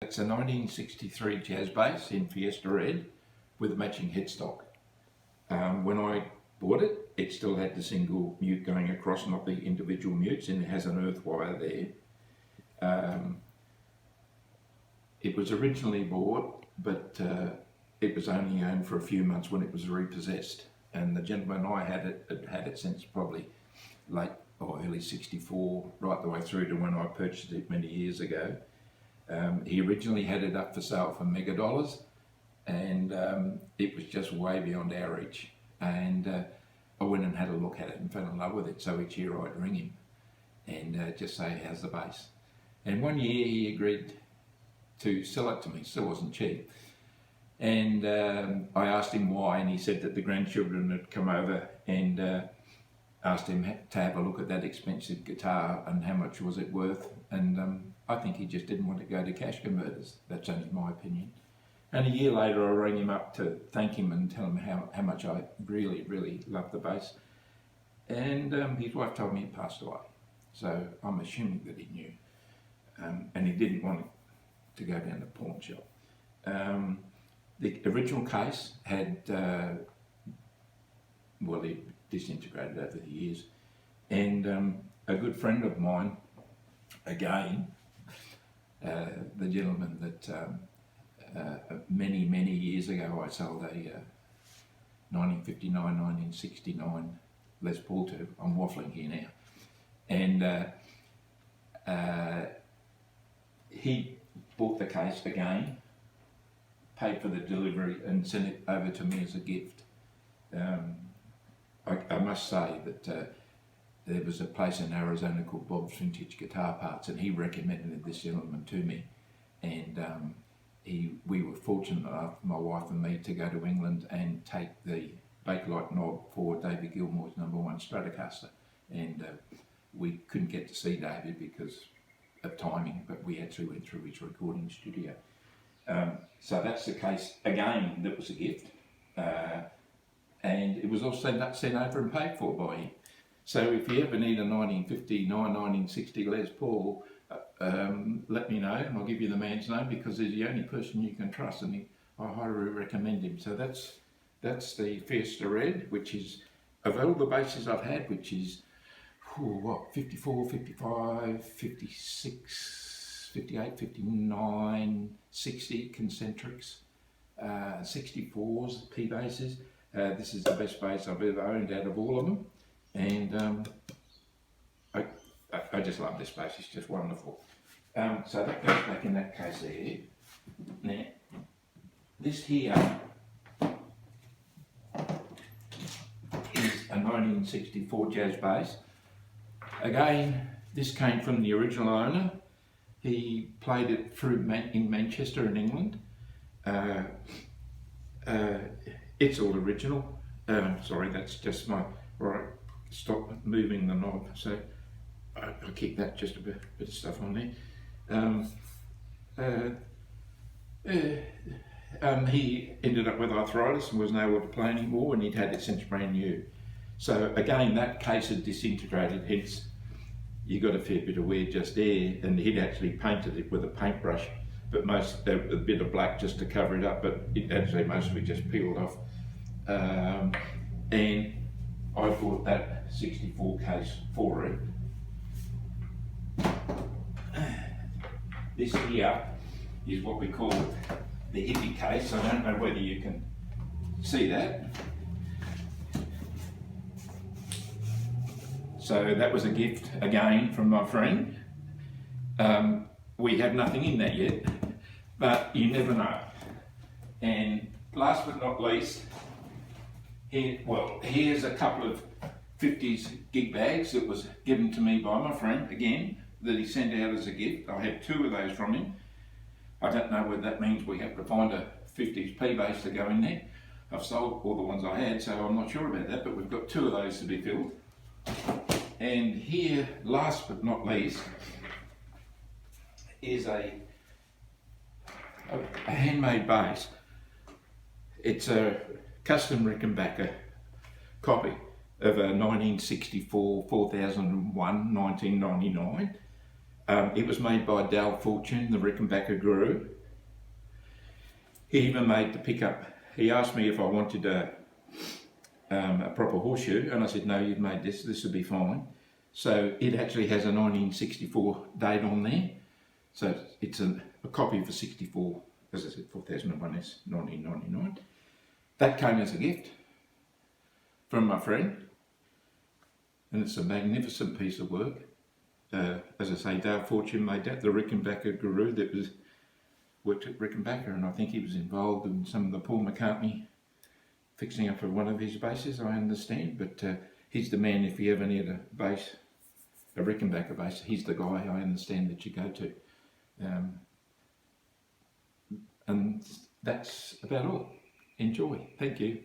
It's a 1963 Jazz Bass in Fiesta Red with a matching headstock. When I bought it, it still had the single mute going across, not the individual mutes, and it has an earth wire there. It was originally bought, but it was only owned for a few months when it was repossessed. And the gentleman I had it since probably early '64, right the way through to when I purchased it many years ago. He originally had it up for sale for mega dollars, and it was just way beyond our reach. And I went and had a look at it and fell in love with it. So each year I'd ring him and just say, how's the bass? And one year he agreed to sell it to me. Still wasn't cheap. And I asked him why, and he said that the grandchildren had come over and asked him to have a look at that expensive guitar and how much was it worth. And I think he just didn't want to go to cash converters. That's only my opinion. And a year later I rang him up to thank him and tell him how much I really, really loved the bass. And his wife told me he passed away. So I'm assuming that he knew. And he didn't want to go down to the pawn shop. The original case had, it disintegrated over the years. And a good friend of mine, again, the gentleman that many years ago I sold a 1959, 1969 Les Paul to. I'm waffling here now. And he bought the case again, paid for the delivery and sent it over to me as a gift. I must say that there was a place in Arizona called Bob's Vintage Guitar Parts, and he recommended this gentleman to me. And we were fortunate enough, my wife and me, to go to England and take the Bakelite knob for David Gilmour's #1 Stratocaster. And we couldn't get to see David because of timing, but we actually went through his recording studio. So that's the case again that was a gift. And it was also sent over and paid for by him. So if you ever need a 1959, 1960 Les Paul, let me know and I'll give you the man's name, because he's the only person you can trust, and I highly recommend him. So that's the Fiesta Red, which is, of all the basses I've had, which is 54, 55, 56, 58, 59, 60 concentrics, 64s, P basses. This is the best bass I've ever owned out of all of them, and I just love this bass. It's just wonderful. So that goes back in that case there. Now, this here is a 1964 Jazz Bass. Again, this came from the original owner. He played it through in Manchester in England. It's all original. Sorry, that's just my, right, stop moving the knob. So I'll keep that, just a bit of stuff on there. He ended up with arthritis and wasn't able to play anymore, and he'd had it since brand new. So again, that case had disintegrated, hence you got a fair bit of wear just there, and he'd actually painted it with a paintbrush, but a bit of black just to cover it up, but it actually mostly just peeled off. And I bought that 64 case for it. This here is what we call the hippie case. I don't know whether you can see that. So that was a gift again from my friend. We have nothing in that yet, but you never know. And last but not least, here's a couple of 50s gig bags that was given to me by my friend, again, that he sent out as a gift. I had 2 of those from him. I don't know whether that means we have to find a 50s P bass to go in there. I've sold all the ones I had, so I'm not sure about that, but we've got 2 of those to be filled. And here, last but not least, is a handmade bass. It's a custom Rickenbacker copy of a 1964 4001 1999. It was made by Dal Fortune, the Rickenbacker guru, He even made the pickup. He asked me if I wanted a proper horseshoe, and I said, no, you've made this, this will be fine. So it actually has a 1964 date on there. So it's a copy of the 64, as I said, 4001S 1999. That came as a gift from my friend, and it's a magnificent piece of work. As I say, Dale Fortune made that, the Rickenbacker guru that worked at Rickenbacker, and I think he was involved in some of the Paul McCartney fixing up of one of his basses, I understand, but he's the man if you ever need a bass, a Rickenbacker bass, he's the guy I understand that you go to. And that's about all. Enjoy. Thank you.